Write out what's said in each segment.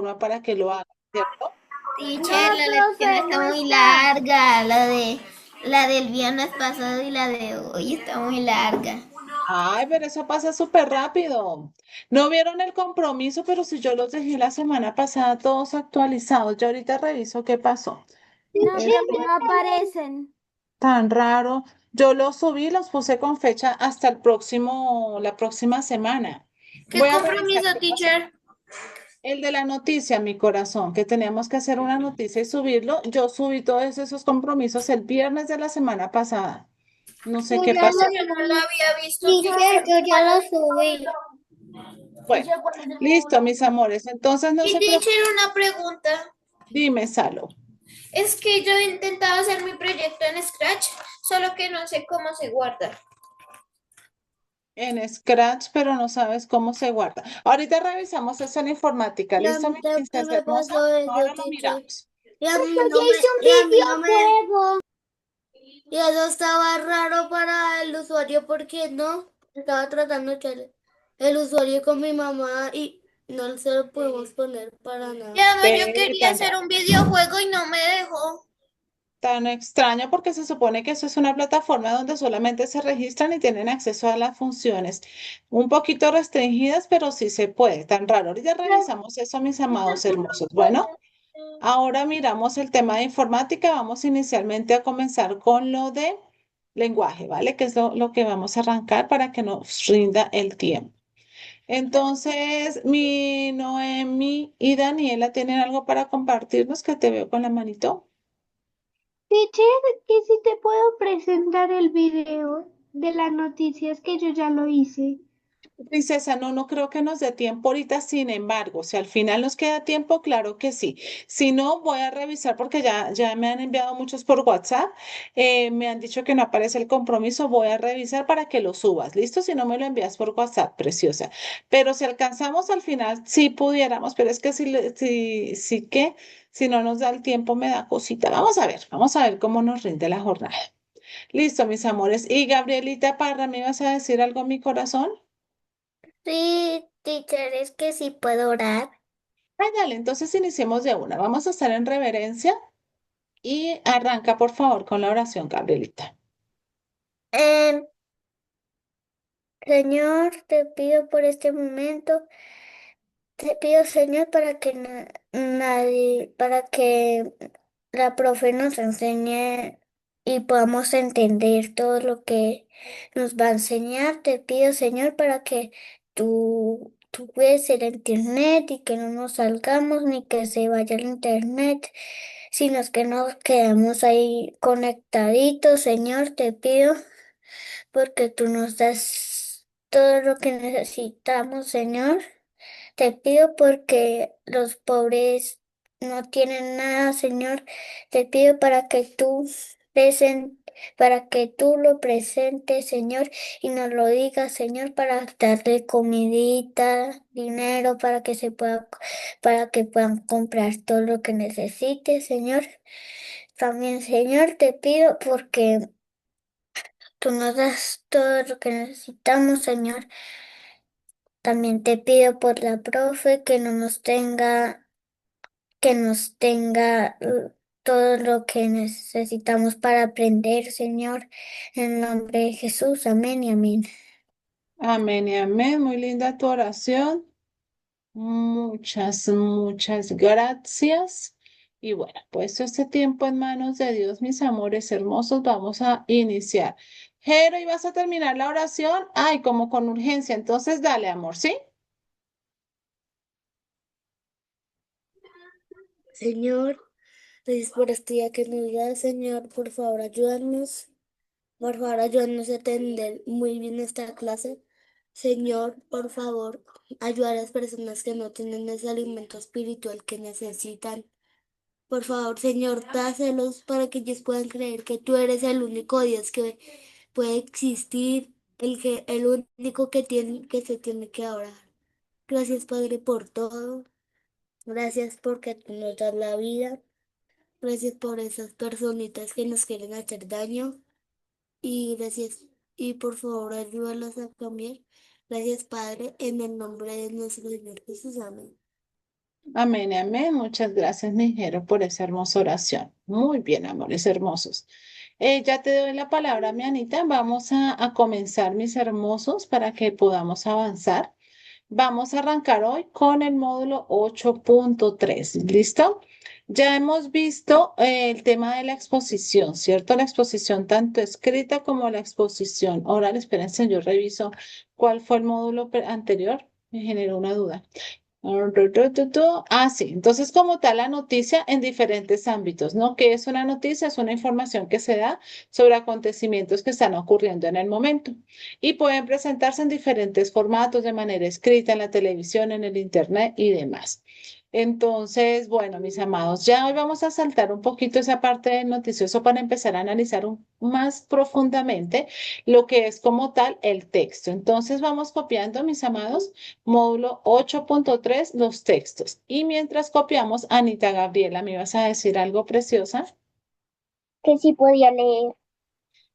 plataforma para que lo hagan, ¿cierto? Teacher, No, la lección profe, está no muy está. larga, la del viernes pasado y la de hoy está muy larga. Ay, pero eso pasa súper rápido. No vieron el compromiso, pero si yo los dejé la semana pasada todos actualizados, yo ahorita reviso qué pasó. No, profe, Este, no aparecen. tan raro. Yo los subí, los puse con fecha hasta la próxima semana. ¿Qué Voy a revisar compromiso, qué pasó. teacher? El de la noticia, mi corazón, que teníamos que hacer una noticia y subirlo. Yo subí todos esos compromisos el viernes de la semana pasada. No sé Yo qué ya pasó. lo, no lo había visto, teacher, yo ya lo subí. Bueno, listo, mis amores. Entonces no Y se preocupen. teacher, una pregunta. Dime, Salo. Es que yo he intentado hacer mi proyecto en Scratch, solo que no sé cómo se guarda. En Scratch, pero no sabes cómo se guarda. Ahorita revisamos eso en informática. Y a ¿Listo, mí mi también princesa me hermosa? pasó eso, Ahora lo teacher. miramos. Y a mí no me, y a mí no me, y eso estaba raro para el usuario porque no, estaba tratando de echar el usuario con mi mamá y no se lo podemos poner para Y nada. además yo Ve, quería tan hacer raro. un videojuego y no me dejó. Tan extraño porque se supone que eso es una plataforma donde solamente se registran y tienen acceso a las funciones un poquito restringidas, pero sí se puede. Tan raro. Ahorita revisamos eso, mis amados hermosos. Bueno, ahora miramos el tema de informática. Vamos inicialmente a comenzar con lo de lenguaje, ¿vale? Que es lo que vamos a arrancar para que nos rinda el tiempo. Entonces, mi Noemi y Daniela tienen algo para compartirnos que te veo con la manito. Teacher, que si te puedo presentar el video de las noticias que yo ya lo hice. Princesa, no, no creo que nos dé tiempo ahorita, sin embargo, si al final nos queda tiempo, claro que sí. Si no, voy a revisar porque ya me han enviado muchos por WhatsApp, me han dicho que no aparece el compromiso, voy a revisar para que lo subas, ¿listo? Si no me lo envías por WhatsApp, preciosa. Pero si alcanzamos al final, sí pudiéramos, pero es que si no nos da el tiempo, me da cosita. Vamos a ver cómo nos rinde la jornada. Listo, mis amores. Y Gabrielita Parra, ¿me ibas a decir algo, mi corazón? Sí, teacher, es que sí puedo orar. Ay, dale, entonces iniciemos de una. Vamos a estar en reverencia y arranca, por favor, con la oración, Gabrielita. Em, Señor, te pido por este momento, te pido, Señor, para que nadie, para que la profe nos enseñe y podamos entender todo lo que nos va a enseñar. Te pido, Señor, para que tú cuides el internet y que no nos salgamos ni que se vaya el internet, sino que nos quedemos ahí conectaditos, Señor, te pido porque tú nos das todo lo que necesitamos, Señor. Te pido porque los pobres no tienen nada, Señor. Te pido para que para que tú lo presentes, Señor, y nos lo digas, Señor, para darle comidita, dinero, para que puedan comprar todo lo que necesites, Señor. También, Señor, te pido porque tú nos das todo lo que necesitamos, Señor. También te pido por la profe que nos tenga todo lo que necesitamos para aprender, Señor. En el nombre de Jesús, amén y amén. Amén y amén. Muy linda tu oración. Muchas gracias. Y bueno, puesto este tiempo en manos de Dios, mis amores hermosos, vamos a iniciar. Jero, ¿y vas a terminar la oración? Ay, como con urgencia. Entonces, dale, amor, ¿sí? Señor, gracias por este día que nos da, Señor. Por favor, ayúdanos a atender muy bien esta clase. Señor, por favor, ayuda a las personas que no tienen ese alimento espiritual que necesitan. Por favor, Señor, dáselos para que ellos puedan creer que tú eres el único Dios que puede existir, el único que se tiene que adorar. Gracias, Padre, por todo. Gracias porque tú nos das la vida. Gracias por esas personitas que nos quieren hacer daño. Y gracias, y por favor, ayúdalos a cambiar. Gracias, Padre, en el nombre de nuestro Señor Jesús. Amén. Amén, amén. Muchas gracias, Nigero, por esa hermosa oración. Muy bien, amores hermosos. Ya te doy la palabra, mi Anita. Vamos a comenzar, mis hermosos, para que podamos avanzar. Vamos a arrancar hoy con el módulo 8.3. ¿Listo? Ya hemos visto el tema de la exposición, ¿cierto? La exposición tanto escrita como la exposición oral. Espérense, yo reviso cuál fue el módulo anterior. Me generó una duda. Sí, entonces como tal la noticia en diferentes ámbitos, ¿no? ¿Qué es una noticia? Es una información que se da sobre acontecimientos que están ocurriendo en el momento y pueden presentarse en diferentes formatos, de manera escrita, en la televisión, en el internet y demás. Entonces, bueno, mis amados, ya hoy vamos a saltar un poquito esa parte del noticioso para empezar a analizar más profundamente lo que es como tal el texto. Entonces, vamos copiando, mis amados, módulo 8.3 los textos. Y mientras copiamos, Anita Gabriela, ¿me ibas a decir algo preciosa? Que sí podía leer.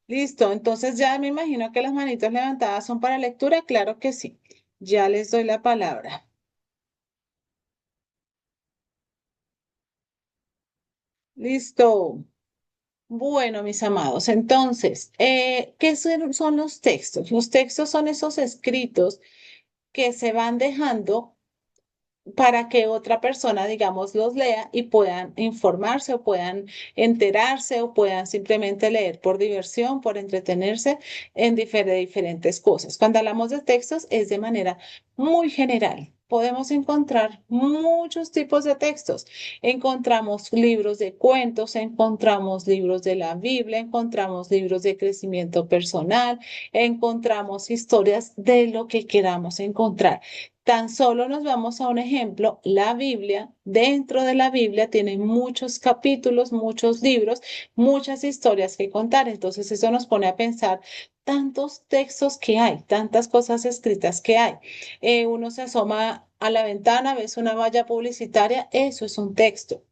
Listo, entonces ya me imagino que las manitos levantadas son para lectura, claro que sí. Ya les doy la palabra. Listo. Bueno, mis amados, entonces, ¿qué son los textos? Los textos son esos escritos que se van dejando para que otra persona, digamos, los lea y puedan informarse o puedan enterarse o puedan simplemente leer por diversión, por entretenerse en diferentes cosas. Cuando hablamos de textos es de manera muy general. Podemos encontrar muchos tipos de textos. Encontramos libros de cuentos, encontramos libros de la Biblia, encontramos libros de crecimiento personal, encontramos historias de lo que queramos encontrar. Tan solo nos vamos a un ejemplo, la Biblia. Dentro de la Biblia tiene muchos capítulos, muchos libros, muchas historias que contar. Entonces eso nos pone a pensar tantos textos que hay, tantas cosas escritas que hay. Uno se asoma a la ventana, ves una valla publicitaria, eso es un texto.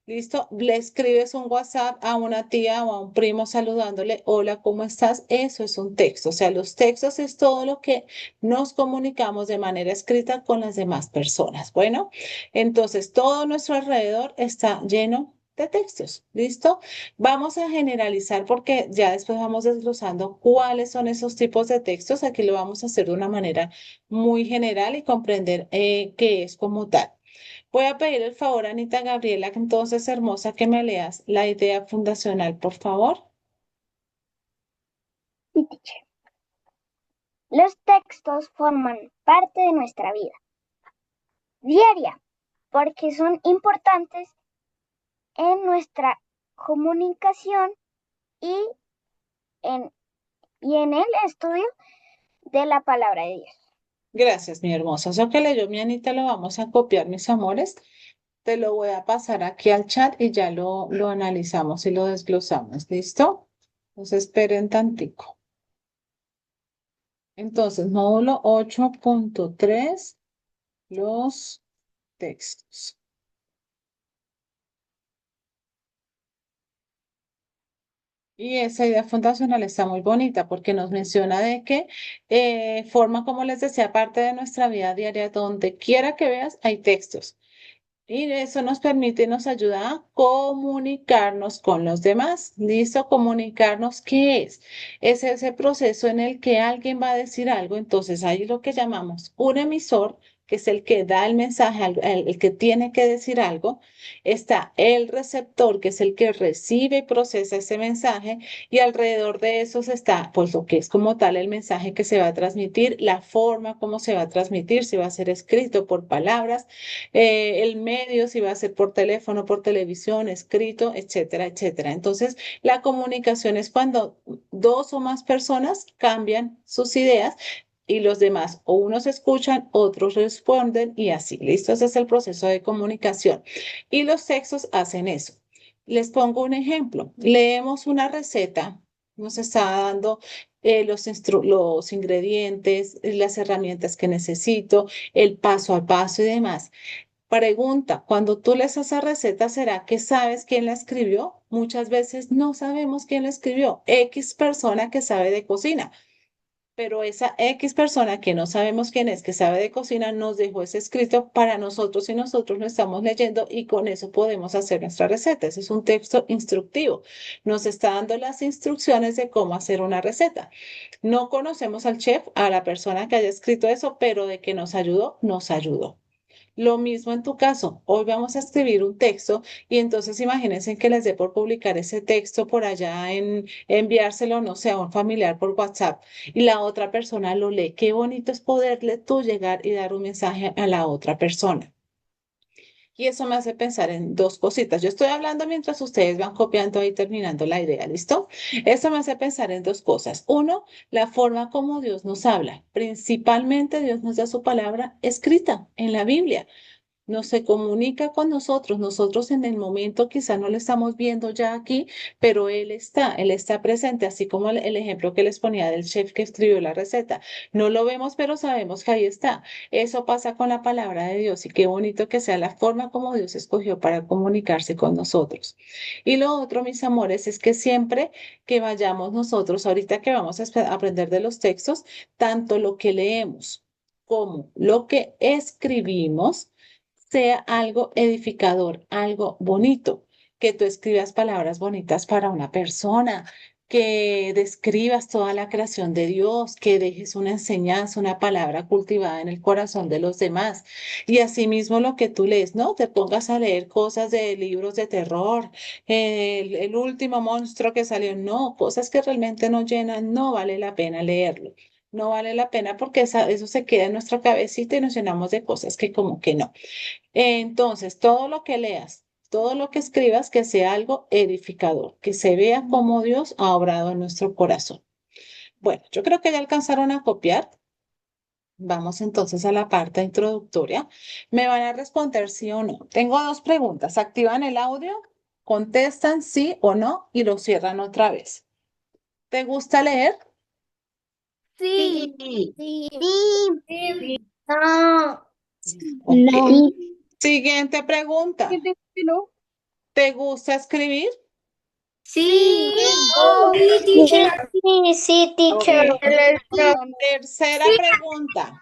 ¿Listo? Le escribes un WhatsApp a una tía o a un primo saludándole, hola, ¿cómo estás? Eso es un texto. O sea, los textos es todo lo que nos comunicamos de manera escrita con las demás personas. Bueno, entonces todo nuestro alrededor está lleno de textos. ¿Listo? Vamos a generalizar porque ya después vamos desglosando cuáles son esos tipos de textos. Aquí lo vamos a hacer de una manera muy general y comprender qué es como tal. Voy a pedir el favor, Anita Gabriela, que entonces hermosa, que me leas la idea fundacional, por favor. Sí, teacher. Los textos forman parte de nuestra vida diaria porque son importantes en nuestra comunicación y en, y en el estudio de la palabra de Dios. Gracias, mi hermosa. Eso que leyó mi Anita lo vamos a copiar, mis amores. Te lo voy a pasar aquí al chat y ya lo analizamos y lo desglosamos. ¿Listo? Entonces esperen tantico. Entonces, módulo 8.3 los textos. Y esa idea fundacional está muy bonita porque nos menciona de que forma, como les decía, parte de nuestra vida diaria. Donde quiera que veas, hay textos. Y eso nos permite y nos ayuda a comunicarnos con los demás. ¿Listo? Comunicarnos, ¿qué es? Es ese proceso en el que alguien va a decir algo. Entonces, hay lo que llamamos un emisor, que es el que da el mensaje, el que tiene que decir algo. Está el receptor, que es el que recibe y procesa ese mensaje. Y alrededor de esos está, pues, lo que es como tal el mensaje que se va a transmitir, la forma como se va a transmitir, si va a ser escrito por palabras, el medio, si va a ser por teléfono, por televisión, escrito, etcétera, etcétera. Entonces, la comunicación es cuando dos o más personas cambian sus ideas y los demás, o unos escuchan, otros responden y así. ¿Listo? Ese es el proceso de comunicación. Y los textos hacen eso. Les pongo un ejemplo. Leemos una receta, nos está dando los ingredientes, las herramientas que necesito, el paso a paso y demás. Pregunta, cuando tú lees esa receta, ¿será que sabes quién la escribió? Muchas veces no sabemos quién la escribió. X persona que sabe de cocina. pero esa X persona que no sabemos quién es, que sabe de cocina, nos dejó ese escrito para nosotros y nosotros lo estamos leyendo y con eso podemos hacer nuestra receta. Ese es un texto instructivo. Nos está dando las instrucciones de cómo hacer una receta. No conocemos al chef, a la persona que haya escrito eso, pero de que nos ayudó, nos ayudó. Lo mismo en tu caso. Hoy vamos a escribir un texto y entonces imagínense que les dé por publicar ese texto por allá en enviárselo, no sé, a un familiar por WhatsApp y la otra persona lo lee. Qué bonito es poderle tú llegar y dar un mensaje a la otra persona. Y eso me hace pensar en dos cositas. Yo estoy hablando mientras ustedes van copiando y terminando la idea, ¿listo? Eso me hace pensar en dos cosas. Uno, la forma como Dios nos habla. Principalmente Dios nos da su palabra escrita en la Biblia, no se comunica con nosotros. Nosotros en el momento quizá no lo estamos viendo ya aquí, pero Él está presente, así como el ejemplo que les ponía del chef que escribió la receta. No lo vemos, pero sabemos que ahí está. Eso pasa con la palabra de Dios y qué bonito que sea la forma como Dios escogió para comunicarse con nosotros. Y lo otro, mis amores, es que siempre que vayamos nosotros, ahorita que vamos a aprender de los textos, tanto lo que leemos como lo que escribimos, sea algo edificador, algo bonito, que tú escribas palabras bonitas para una persona, que describas toda la creación de Dios, que dejes una enseñanza, una palabra cultivada en el corazón de los demás. Y asimismo lo que tú lees, ¿no? Te pongas a leer cosas de libros de terror, el último monstruo que salió, no, cosas que realmente no llenan, no vale la pena leerlo. No vale la pena porque eso se queda en nuestra cabecita y nos llenamos de cosas que como que no. Entonces, todo lo que leas, todo lo que escribas, que sea algo edificador, que se vea cómo Dios ha obrado en nuestro corazón. Bueno, yo creo que ya alcanzaron a copiar. Vamos entonces a la parte introductoria. Me van a responder sí o no. Tengo dos preguntas. Activan el audio, contestan sí o no y lo cierran otra vez. ¿Te gusta leer? Sí. Sí. Sí. Sí. No. Ok. No. Siguiente pregunta. ¿Te gusta escribir? Sí. Oh, Sí, teacher. sí, sí, Ok. teacher. Tercera pregunta.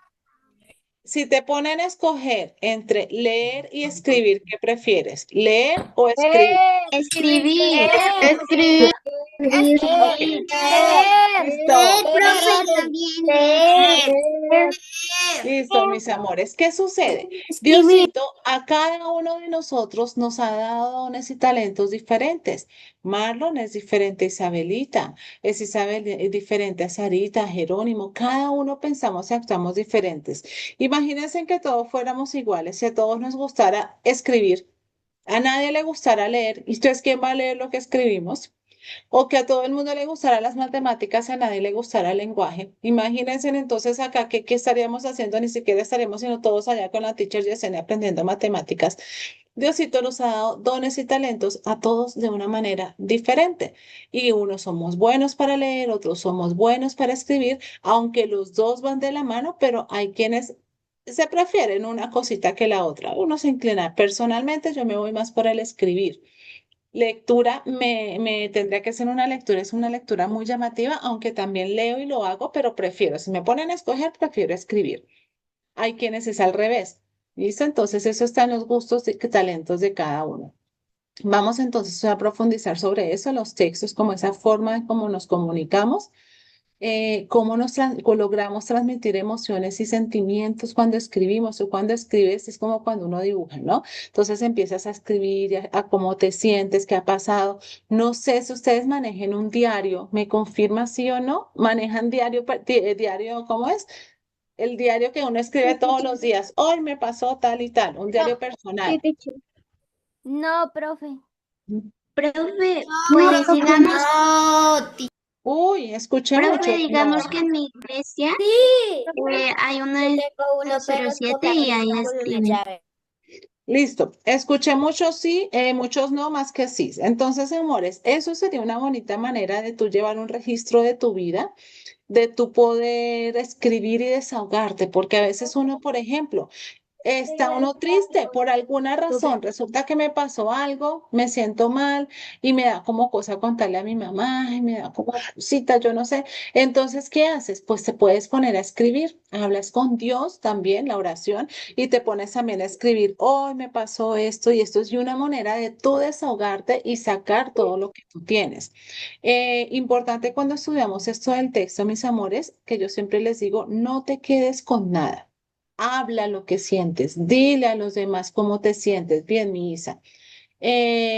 Si te ponen a escoger entre leer y escribir, ¿qué prefieres? ¿Leer o escribir? Escribir. Escribir. Ok, listo. Profe, también Listo, mis amores. ¿Qué sucede? Escribir. Diosito a cada uno de nosotros nos ha dado dones y talentos diferentes. Marlon es diferente a Isabelita, es Isabel es diferente a Sarita, a Jerónimo. Cada uno pensamos y actuamos diferentes. Imagínense que todos fuéramos iguales, si a todos nos gustara escribir, a nadie le gustara leer. ¿Y ustedes quién va a leer lo que escribimos? O que a todo el mundo le gustara las matemáticas, a nadie le gustara el lenguaje. Imagínense entonces acá qué estaríamos haciendo, ni siquiera estaremos sino todos allá con la teacher Yesenia aprendiendo matemáticas. Diosito nos ha dado dones y talentos a todos de una manera diferente. Y unos somos buenos para leer, otros somos buenos para escribir, aunque los dos van de la mano, pero hay quienes se prefieren una cosita que la otra. Uno se inclina. Personalmente, yo me voy más por el escribir. Lectura, me tendría que ser una lectura, es una lectura muy llamativa, aunque también leo y lo hago, pero prefiero, si me ponen a escoger, prefiero escribir. Hay quienes es al revés. ¿Listo? Entonces, eso está en los gustos y talentos de cada uno. Vamos entonces a profundizar sobre eso, los textos, como esa forma en cómo nos comunicamos, cómo logramos transmitir emociones y sentimientos cuando escribimos o cuando escribes, es como cuando uno dibuja, ¿no? Entonces empiezas a escribir a cómo te sientes, qué ha pasado. No sé si ustedes manejen un diario, ¿me confirma sí o no? ¿Manejan diario, diario, cómo es? El diario que uno escribe todos los días. Hoy me pasó tal y tal, un diario Sí, personal. teacher. No, profe. Profe, No, pues profe, digamos, no. Uy, escuché profe, mucho. digamos que No. en mi iglesia Sí. hay Yo una tengo uno, pero es 07 copia, y pero ahí no con una escriben. llave. Listo. Escuché muchos sí, muchos no, más que sí. Entonces, amores, eso sería una bonita manera de tú llevar un registro de tu vida, de tu poder escribir y desahogarte, porque a veces uno, por ejemplo, Está uno triste por alguna razón. Resulta que me pasó algo, me siento mal y me da como cosa contarle a mi mamá y me da como cosita, yo no sé. Entonces, ¿qué haces? Pues te puedes poner a escribir. Hablas con Dios también, la oración, y te pones también a escribir, hoy me pasó esto y esto es una manera de tú desahogarte y sacar todo lo que tú tienes. Importante cuando estudiamos esto del texto, mis amores, que yo siempre les digo, no te quedes con nada. Habla lo que sientes, dile a los demás cómo te sientes. Bien, mi Isa.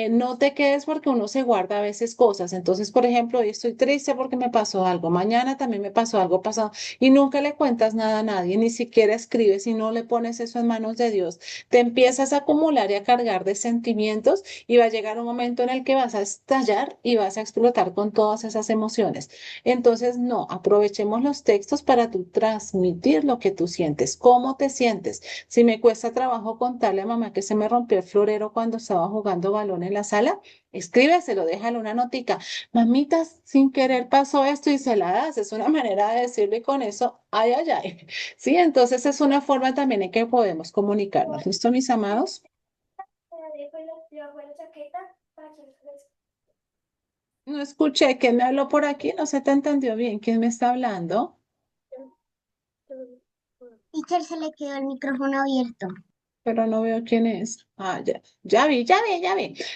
No te quedes porque uno se guarda a veces cosas. Entonces, por ejemplo, hoy estoy triste porque me pasó algo, mañana también me pasó algo pasado y nunca le cuentas nada a nadie, ni siquiera escribes y no le pones eso en manos de Dios. Te empiezas a acumular y a cargar de sentimientos y va a llegar un momento en el que vas a estallar y vas a explotar con todas esas emociones. Entonces, no, aprovechemos los textos para tú transmitir lo que tú sientes, cómo te sientes. Si me cuesta trabajo contarle a mamá que se me rompió el florero cuando estaba jugando balón en la sala, escríbeselo, déjale una notica. Mamita, sin querer pasó esto y se la das. Es una manera de decirle con eso, ay, ay, ay. Sí, entonces es una forma también en que podemos comunicarnos. ¿Listo, mis amados? No escuché, ¿quién me habló por aquí? No se te entendió bien. ¿Quién me está hablando? Teacher, se le quedó el micrófono abierto. Pero no veo quién es. Ah, ya, ya vi.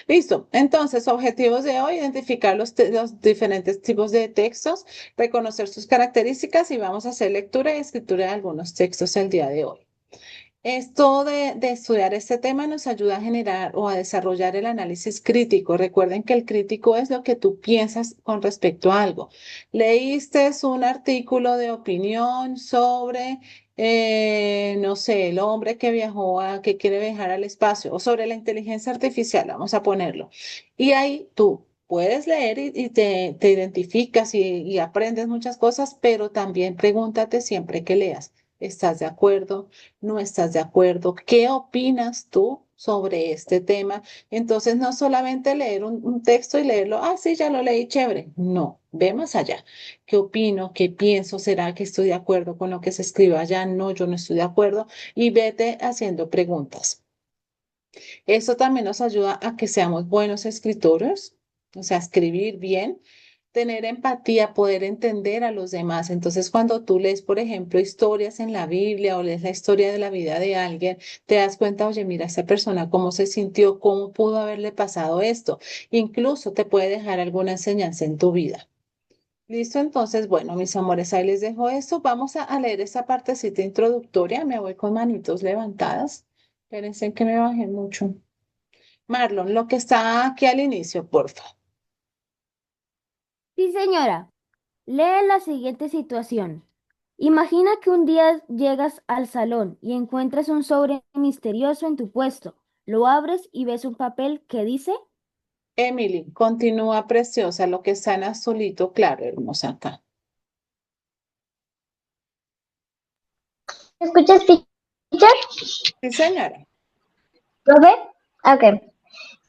Listo. Entonces, objetivos de hoy, identificar los diferentes tipos de textos, reconocer sus características y vamos a hacer lectura y escritura de algunos textos el día de hoy. Esto de estudiar este tema nos ayuda a generar o a desarrollar el análisis crítico. Recuerden que el crítico es lo que tú piensas con respecto a algo. Leíste un artículo de opinión sobre, no sé, el hombre que que quiere viajar al espacio o sobre la inteligencia artificial, vamos a ponerlo. Y ahí tú puedes leer y te identificas y aprendes muchas cosas, pero también pregúntate siempre que leas. ¿Estás de acuerdo? ¿No estás de acuerdo? ¿Qué opinas tú sobre este tema? Entonces, no solamente leer un texto y leerlo, ah, sí, ya lo leí, chévere. No, ve más allá. ¿Qué opino? ¿Qué pienso? ¿Será que estoy de acuerdo con lo que se escribe allá? No, yo no estoy de acuerdo. Y vete haciendo preguntas. Eso también nos ayuda a que seamos buenos escritores, o sea, escribir bien, tener empatía, poder entender a los demás. Entonces, cuando tú lees, por ejemplo, historias en la Biblia o lees la historia de la vida de alguien, te das cuenta, oye, mira, esa persona cómo se sintió, cómo pudo haberle pasado esto. Incluso te puede dejar alguna enseñanza en tu vida. Listo, entonces, bueno, mis amores, ahí les dejo esto. Vamos a leer esa partecita introductoria. Me voy con manitos levantadas. Espérense que me bajé mucho. Marlon, lo que está aquí al inicio, porfa. Sí, señora. Lee la siguiente situación. Imagina que un día llegas al salón y encuentras un sobre misterioso en tu puesto. Lo abres y ves un papel que dice, Emily, continúa preciosa, lo que está en azulito, claro, hermosa acá. ¿Me escuchas, teacher? Sí, señora. ¿Profe? Ok.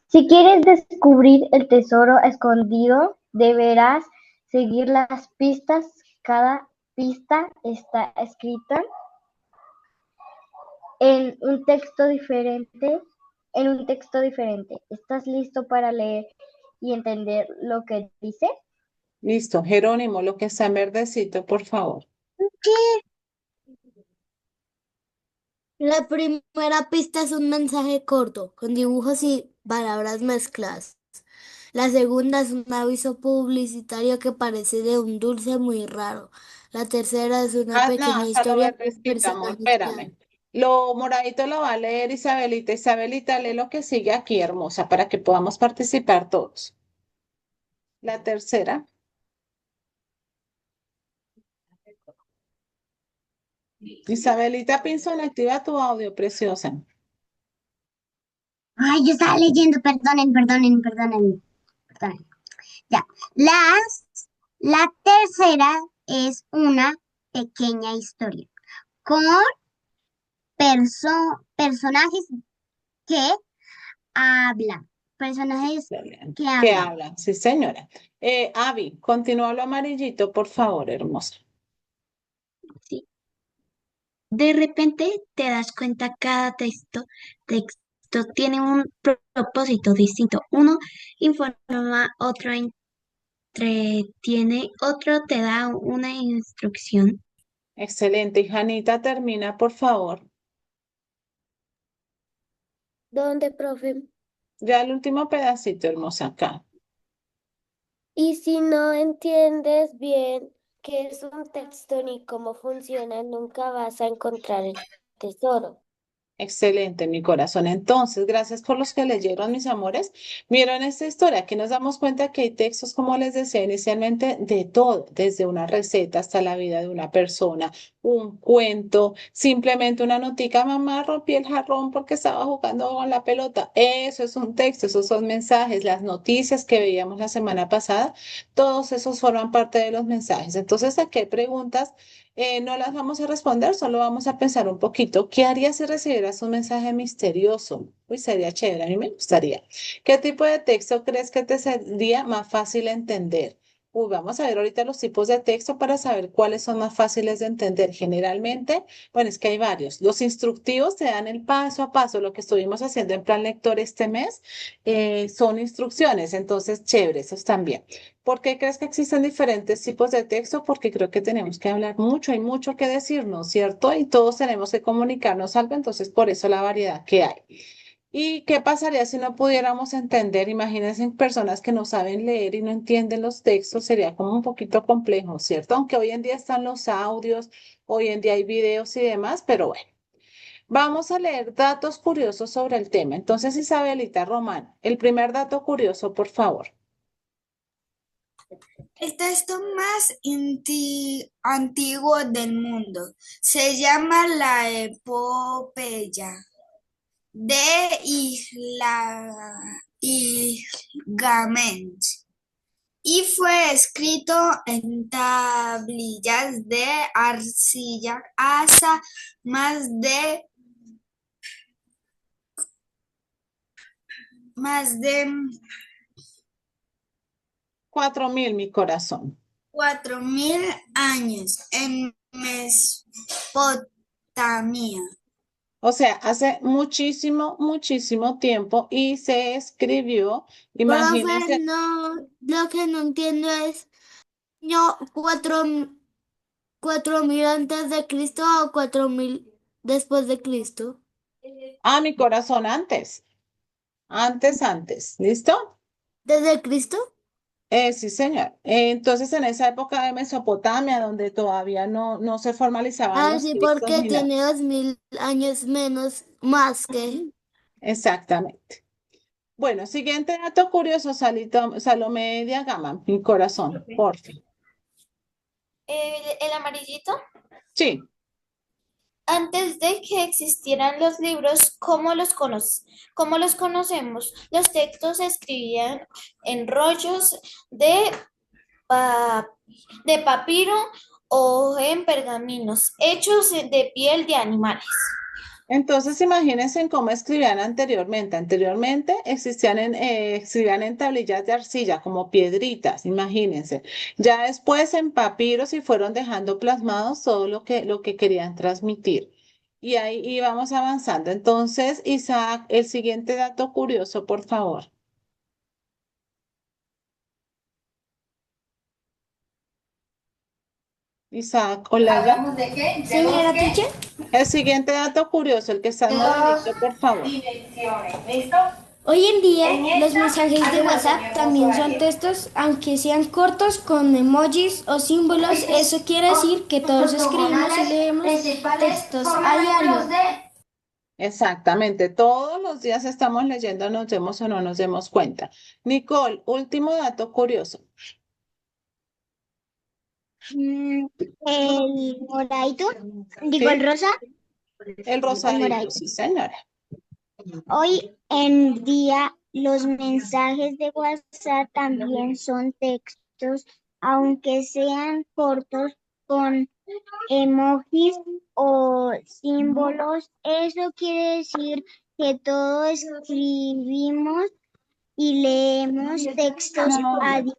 Si quieres descubrir el tesoro escondido, deberás seguir las pistas. Cada pista está escrita en un texto diferente, ¿Estás listo para leer y entender lo que dice? Listo, Jerónimo, lo que está en verdecito, por favor. La primera pista es un mensaje corto, con dibujos y palabras mezcladas. La segunda es un aviso publicitario que parece de un dulce muy raro. La tercera es una Ah, no, pequeña hasta lo historia con verdecito, amor, personajes espérame. Lo moradito lo va a leer Isabelita. Isabelita, lee lo que sigue aquí, hermosa, para que podamos participar todos. La tercera. Isabelita Pinzón, activa tu audio, preciosa. Ay, yo estaba leyendo, perdonen. Ya. La tercera es una pequeña historia con personajes que hablan. Personajes que Que hablan. hablan, sí, señora. Avi, continúa lo amarillito, por favor, hermosa. Sí. De repente te das cuenta cada texto tiene un propósito distinto. Uno informa, otro entretiene, otro te da una instrucción. Excelente. Y Janita, termina, por favor. ¿Dónde, profe? Ya el último pedacito, hermosa, acá. Y si no entiendes bien qué es un texto ni cómo funciona, nunca vas a encontrar el tesoro. Excelente, mi corazón. Entonces, gracias por los que leyeron, mis amores. Vieron esta historia. Aquí nos damos cuenta que hay textos, como les decía inicialmente, de todo, desde una receta hasta la vida de una persona, un cuento, simplemente una notica, mamá, rompí el jarrón porque estaba jugando con la pelota. Eso es un texto, esos son mensajes, las noticias que veíamos la semana pasada, todos esos forman parte de los mensajes. Entonces, aquí hay preguntas. No las vamos a responder, solo vamos a pensar un poquito. ¿Qué harías si recibieras un mensaje misterioso? Uy, sería chévere, a mí me gustaría. ¿Qué tipo de texto crees que te sería más fácil entender? Uy, vamos a ver ahorita los tipos de texto para saber cuáles son más fáciles de entender. Generalmente, bueno, es que hay varios. Los instructivos te dan el paso a paso. Lo que estuvimos haciendo en plan lector este mes son instrucciones, entonces, chévere, esos también. ¿Por qué crees que existen diferentes tipos de texto? Porque creo que tenemos que hablar mucho, hay mucho que decirnos, ¿cierto? Y todos tenemos que comunicarnos algo, entonces por eso la variedad que hay. ¿Y qué pasaría si no pudiéramos entender? Imagínense personas que no saben leer y no entienden los textos, sería como un poquito complejo, ¿cierto? Aunque hoy en día están los audios, hoy en día hay videos y demás, pero bueno. Vamos a leer datos curiosos sobre el tema. Entonces, Isabelita Román, el primer dato curioso, por favor. El texto más antiguo del mundo se llama la Epopeya de Gilgamesh y fue escrito en tablillas de arcilla hace más de 4.000, mi corazón. 4000 años en Mesopotamia. O sea, hace muchísimo, muchísimo tiempo y se escribió, Profe, imagínense, no, lo que no entiendo es, no, 4000 antes de Cristo o 4000 después de Cristo. mi corazón antes, ¿listo? ¿Desde Cristo? Sí, señor. Entonces, en esa época de Mesopotamia, donde todavía no se formalizaban Ah, los sí, textos porque ni nada. tiene 2000 años menos, más que. Exactamente. Bueno, siguiente dato curioso, Salomé Diagama, mi corazón, por fin. El amarillito. Sí. Antes de que existieran los libros, cómo los conocemos? Los textos se escribían en rollos pa- de papiro o en pergaminos hechos de piel de animales. Entonces, imagínense en cómo escribían anteriormente. Anteriormente escribían en tablillas de arcilla, como piedritas, imagínense. Ya después en papiros y fueron dejando plasmados todo lo que querían transmitir. Y ahí íbamos avanzando. Entonces, Isaac, el siguiente dato curioso, por favor. Isaac, Olaya. ¿Hablamos de qué? De Señora bosque teacher, El siguiente dato curioso, el que está de en dos moradito, por favor. dimensiones. ¿Listo? Hoy en día En los esta, mensajes de hacemos lo WhatsApp mismo, también son Soraya. textos, aunque sean cortos con emojis o símbolos. Eso quiere decir que todos escribimos y leemos textos a diario. Exactamente, todos los días estamos leyendo, nos demos o no nos demos cuenta. Nicole, último dato curioso. El moradito, digo el ¿Sí? rosa, El el rosadito, moradito. sí, señora. Hoy en día los mensajes de WhatsApp también son textos, aunque sean cortos con emojis o símbolos. Eso quiere decir que todos escribimos y leemos textos No, a diario.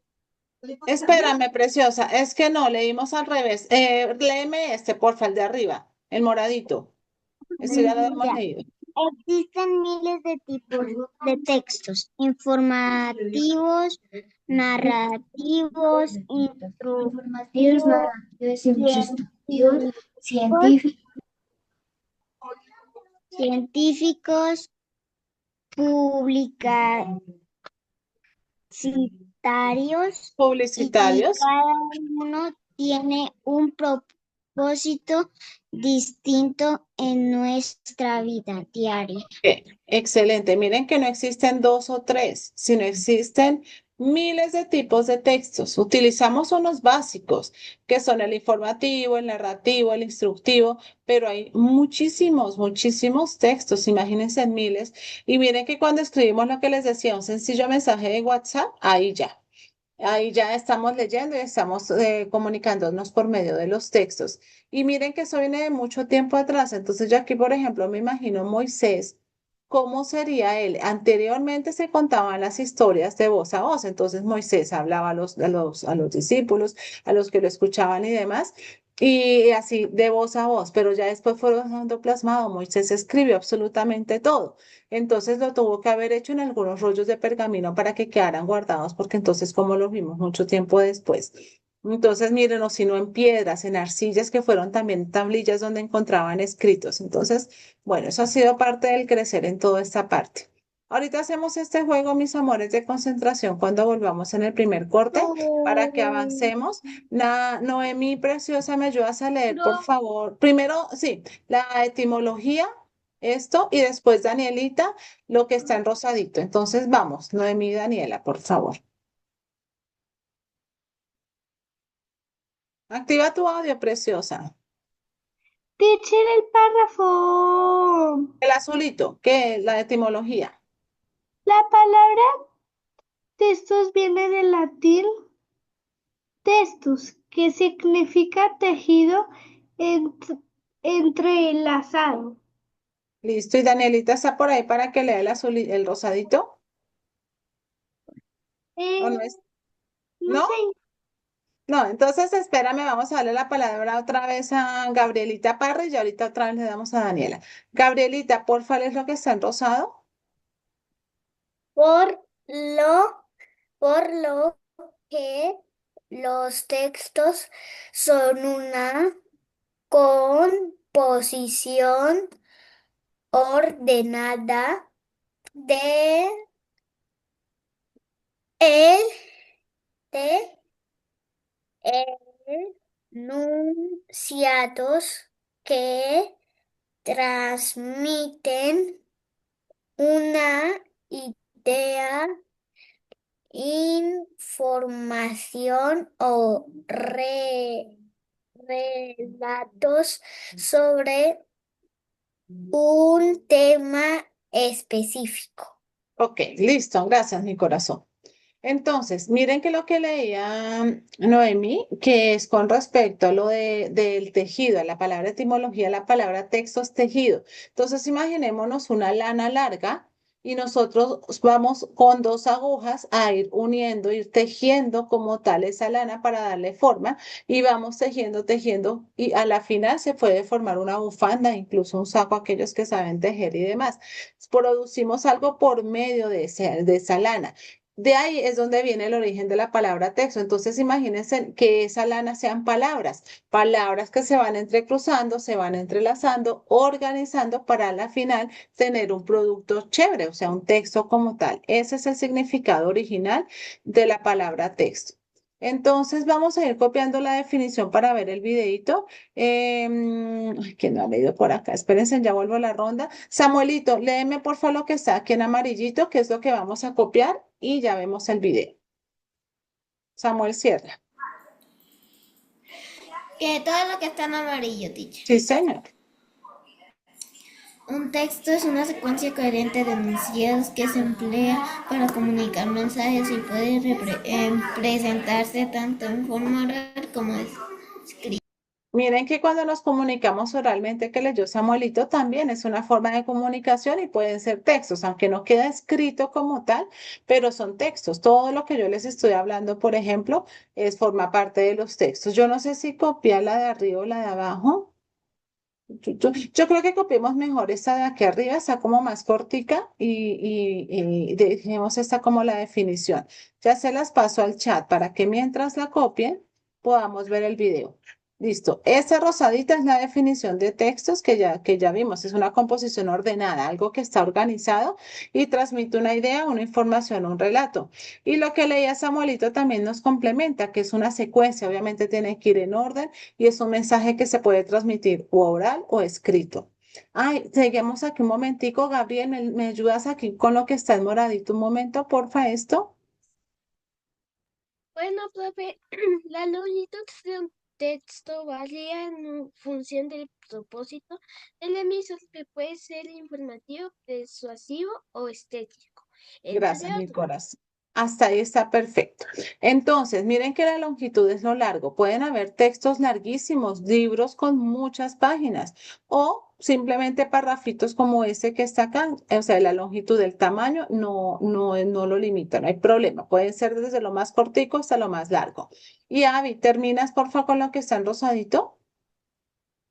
espérame, preciosa, es que no, leímos al revés. Léeme este, porfa, el de arriba. el moradito. Esto ya lo hemos Ya. leído. Existen miles de tipos de textos: informativos, narrativos, instructivos, científicos, científicos, publicitarios, y Publicitarios. cada uno tiene un propósito distinto en nuestra vida diaria. Excelente. Miren que no existen dos o tres, sino existen miles de tipos de textos. Utilizamos unos básicos, que son el informativo, el narrativo, el instructivo, pero hay muchísimos, muchísimos textos, imagínense miles. Y miren que cuando escribimos lo que les decía, un sencillo mensaje de WhatsApp, ahí ya. Ahí ya estamos leyendo y estamos comunicándonos por medio de los textos. Y miren que eso viene de mucho tiempo atrás. Entonces yo aquí, por ejemplo, me imagino Moisés, ¿cómo sería él? Anteriormente se contaban las historias de voz a voz. Entonces Moisés hablaba a los discípulos, a los que lo escuchaban y demás. Y así de voz a voz, pero ya después fueron dejando plasmado. Moisés escribió absolutamente todo. Entonces lo tuvo que haber hecho en algunos rollos de pergamino para que quedaran guardados, porque entonces como lo vimos mucho tiempo después. Entonces, miren, o si no en piedras, en arcillas, que fueron también tablillas donde encontraban escritos. Entonces, bueno, eso ha sido parte del crecer en toda esta parte. Ahorita hacemos este juego, mis amores, de concentración cuando volvamos en el primer corte para que avancemos. Noemí, preciosa, ¿me ayudas a leer, por favor? Primero, sí, la etimología, esto, y después Danielita, lo que está en rosadito. Entonces, vamos, Noemí y Daniela, por favor. Activa tu audio, preciosa. Teacher, el párrafo. El azulito, ¿qué es la etimología? La palabra testos viene del latín testus, que significa tejido entrelazado. Listo, y Danielita está por ahí para que lea el rosadito. ¿O no es? No ¿No? sé. No, entonces espérame, vamos a darle la palabra otra vez a Gabrielita Parra y ahorita otra vez le damos a Daniela. Gabrielita, porfa, ¿es lo que está en rosado? Por lo, por lo que los textos son una composición ordenada de, e- de enunciados que transmiten una idea, información o relatos sobre un tema específico. Ok, listo, gracias, mi corazón. Entonces, miren que lo que leía Noemí, que es con respecto a lo del tejido, a la palabra etimología, la palabra texto es tejido. Entonces, imaginémonos una lana larga y nosotros vamos con dos agujas a ir uniendo, ir tejiendo como tal esa lana para darle forma y vamos tejiendo, tejiendo y a la final se puede formar una bufanda, incluso un saco, aquellos que saben tejer y demás. Producimos algo por medio de esa lana. De ahí es donde viene el origen de la palabra texto. Entonces, imagínense que esa lana sean palabras, palabras que se van entrecruzando, se van entrelazando, organizando para a la final tener un producto chévere, o sea, un texto como tal. Ese es el significado original de la palabra texto. Entonces, vamos a ir copiando la definición para ver el videito. Ay, ¿quién no ha leído por acá? Espérense, ya vuelvo a la ronda. Samuelito, léeme por favor lo que está aquí en amarillito, que es lo que vamos a copiar y ya vemos el video. Samuel Sierra. Que todo lo que está en amarillo, teacher. Sí, señor. Un texto es una secuencia coherente de enunciados que se emplea para comunicar mensajes y puede presentarse tanto en forma oral como escrita. Miren que cuando nos comunicamos oralmente, que leyó Samuelito, también es una forma de comunicación y pueden ser textos, aunque no queda escrito como tal, pero son textos. Todo lo que yo les estoy hablando, por ejemplo, forma parte de los textos. Yo no sé si copiar la de arriba o la de abajo. Yo creo que copiemos mejor esta de aquí arriba, está como más cortica y dejemos esta como la definición. Ya se las paso al chat para que mientras la copien podamos ver el video. Listo. Esta rosadita es la definición de textos que ya vimos. Es una composición ordenada, algo que está organizado y transmite una idea, una información, un relato. Y lo que leía Samuelito también nos complementa, que es una secuencia. Obviamente tiene que ir en orden y es un mensaje que se puede transmitir o oral o escrito. Ay, seguimos aquí un momentico, Gabriel, ¿me ayudas aquí con lo que está en moradito un momento, porfa, esto? Bueno, profe, la longitud de un texto varía en función del propósito del emisor, que puede ser informativo, persuasivo o estético, entre Gracias, mi otros. corazón. Hasta ahí está perfecto. Entonces, miren que la longitud es lo largo. Pueden haber textos larguísimos, libros con muchas páginas o simplemente parrafitos como ese que está acá. O sea, la longitud del tamaño no lo limita, no hay problema. Pueden ser desde lo más cortico hasta lo más largo. Y Avi, ¿terminas porfa con lo que está en rosadito?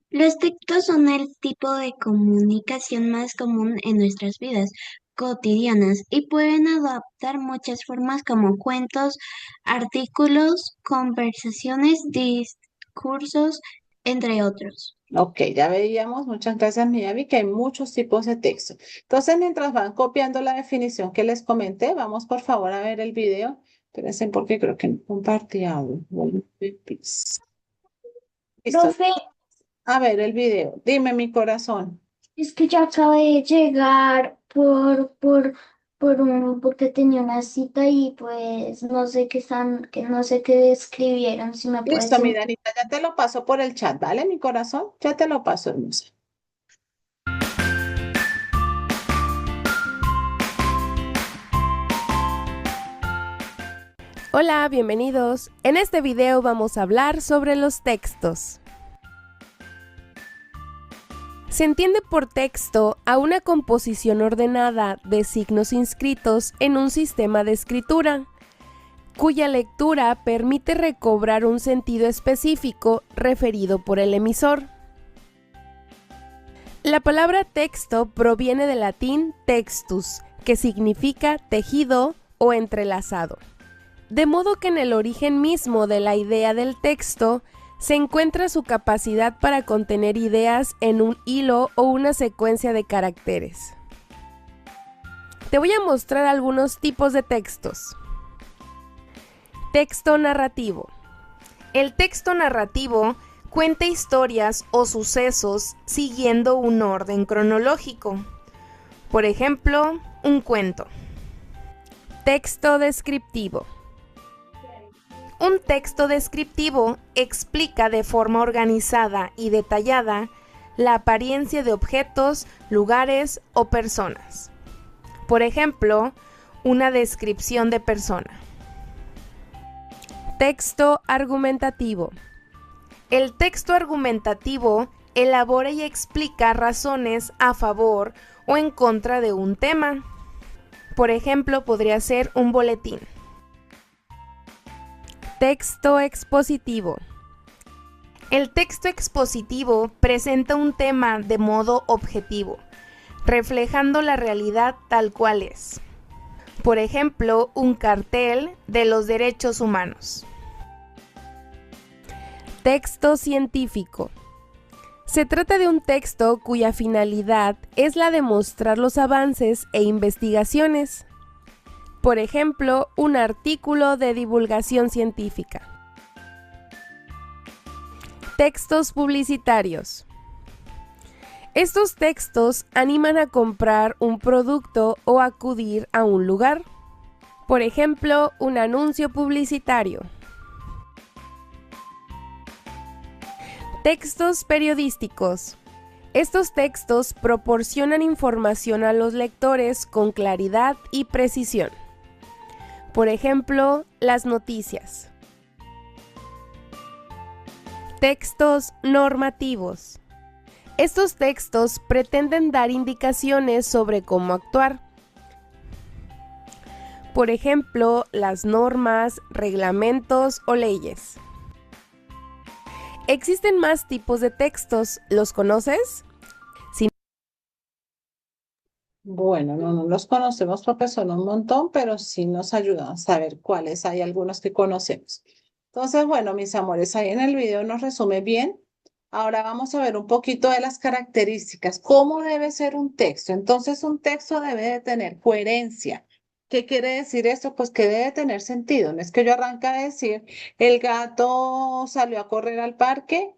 Los textos son el tipo de comunicación más común en nuestras vidas cotidianas y pueden adoptar muchas formas como cuentos, artículos, conversaciones, discursos, entre otros. Ok, ya veíamos, muchas gracias, mi Avi, que hay muchos tipos de texto. Entonces, mientras van copiando la definición que les comenté, vamos por favor a ver el video. Espérense porque creo que no compartí algo. Listo. Profe, A ver el video. Dime, mi corazón. es que yo acabo de llegar por porque tenía una cita y pues no sé que no sé qué escribieron, si me Listo, puedes mi Danita, ya te lo paso por el chat, ¿vale, mi corazón? Ya te lo paso, hermosa. Hola, bienvenidos. En este video vamos a hablar sobre los textos. Se entiende por texto a una composición ordenada de signos inscritos en un sistema de escritura, cuya lectura permite recobrar un sentido específico referido por el emisor. La palabra texto proviene del latín textus, que significa tejido o entrelazado. De modo que en el origen mismo de la idea del texto se encuentra su capacidad para contener ideas en un hilo o una secuencia de caracteres. Te voy a mostrar algunos tipos de textos. Texto narrativo. El texto narrativo cuenta historias o sucesos siguiendo un orden cronológico. Por ejemplo, un cuento. Texto descriptivo. Un texto descriptivo explica de forma organizada y detallada la apariencia de objetos, lugares o personas. Por ejemplo, una descripción de persona. Texto argumentativo. El texto argumentativo elabora y explica razones a favor o en contra de un tema. Por ejemplo, podría ser un boletín. Texto expositivo. El texto expositivo presenta un tema de modo objetivo, reflejando la realidad tal cual es. Por ejemplo, un cartel de los derechos humanos. Texto científico. Se trata de un texto cuya finalidad es la de mostrar los avances e investigaciones. Por ejemplo, un artículo de divulgación científica. Textos publicitarios. Estos textos animan a comprar un producto o acudir a un lugar. Por ejemplo, un anuncio publicitario. Textos periodísticos. Estos textos proporcionan información a los lectores con claridad y precisión. Por ejemplo, las noticias. Textos normativos. Estos textos pretenden dar indicaciones sobre cómo actuar. Por ejemplo, las normas, reglamentos o leyes. Existen más tipos de textos, ¿los conoces? Bueno, no los conocemos porque son un montón, pero sí nos ayudan a saber cuáles hay algunos que conocemos. Entonces, bueno, mis amores, ahí en el video nos resume bien. Ahora vamos a ver un poquito de las características. ¿Cómo debe ser un texto? Entonces, un texto debe de tener coherencia. ¿Qué quiere decir esto? Pues que debe tener sentido. No es que yo arranque a decir, el gato salió a correr al parque,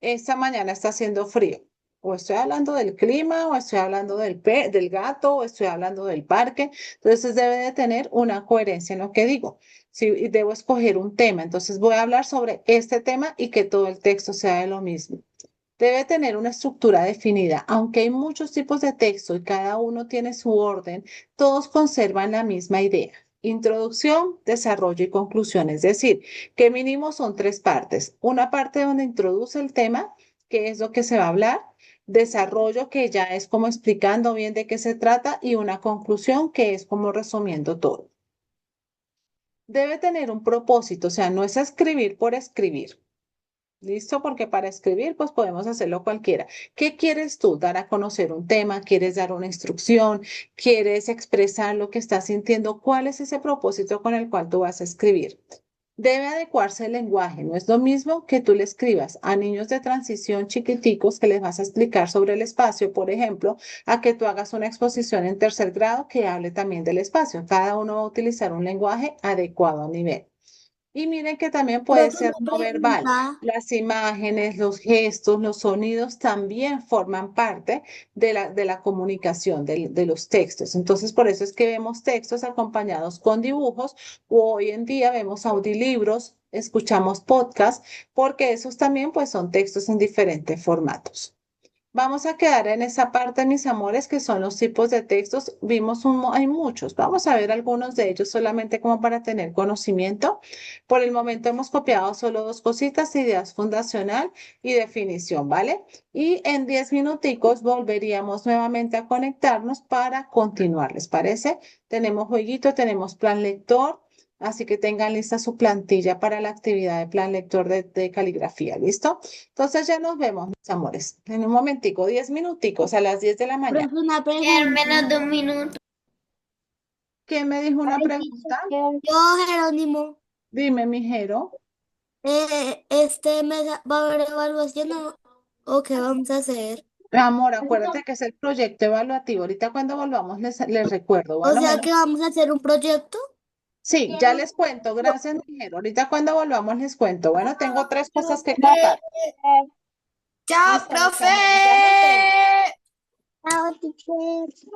esta mañana está haciendo frío. O estoy hablando del clima, o estoy hablando del gato, o estoy hablando del parque. Entonces debe de tener una coherencia en lo que digo. Si debo escoger un tema, entonces voy a hablar sobre este tema y que todo el texto sea de lo mismo. Debe tener una estructura definida. Aunque hay muchos tipos de texto y cada uno tiene su orden, todos conservan la misma idea. Introducción, desarrollo y conclusión. Es decir, que mínimo son tres partes. Una parte donde introduce el tema, que es lo que se va a hablar. Desarrollo, que ya es como explicando bien de qué se trata. Y una conclusión, que es como resumiendo todo. Debe tener un propósito, o sea, no es escribir por escribir. ¿Listo? Porque para escribir, pues podemos hacerlo cualquiera. ¿Qué quieres tú? ¿Dar a conocer un tema? ¿Quieres dar una instrucción? ¿Quieres expresar lo que estás sintiendo? ¿Cuál es ese propósito con el cual tú vas a escribir? Debe adecuarse el lenguaje. No es lo mismo que tú le escribas a niños de transición chiquiticos que les vas a explicar sobre el espacio, por ejemplo, a que tú hagas una exposición en tercer grado que hable también del espacio. Cada uno va a utilizar un lenguaje adecuado a nivel. Y miren que también puede Profe, ser una no verbal. pregunta. Las imágenes, los gestos, los sonidos también forman parte de la comunicación de los textos. Entonces, por eso es que vemos textos acompañados con dibujos, o hoy en día vemos audiolibros, escuchamos podcasts, porque esos también pues son textos en diferentes formatos. Vamos a quedar en esa parte, mis amores, que son los tipos de textos. Hay muchos. Vamos a ver algunos de ellos solamente como para tener conocimiento. Por el momento hemos copiado solo dos cositas, ideas fundacional y definición, ¿vale? Y en 10 minuticos volveríamos nuevamente a conectarnos para continuar, ¿les parece? Tenemos jueguito, tenemos plan lector. Así que tengan lista su plantilla para la actividad de plan lector de caligrafía, ¿listo? Entonces ya nos vemos, mis amores. En un momentico, 10 minuticos a las 10 de la mañana. Profe, una En pregunta. menos de un minuto. ¿Quién me dijo una pregunta? Yo, Jerónimo, Dime, mijero. este mes va a haber evaluación o qué vamos a hacer. Amor, acuérdate que es el proyecto evaluativo. Ahorita cuando volvamos les recuerdo. O Bueno, sea menos. que vamos a hacer un proyecto. Sí, ya les cuento. Gracias, mijero. Ahorita cuando volvamos les cuento. Bueno, tengo tres cosas que contar. Chao, Listo, mis profe. amores, ya nos vemos. Chao, teacher.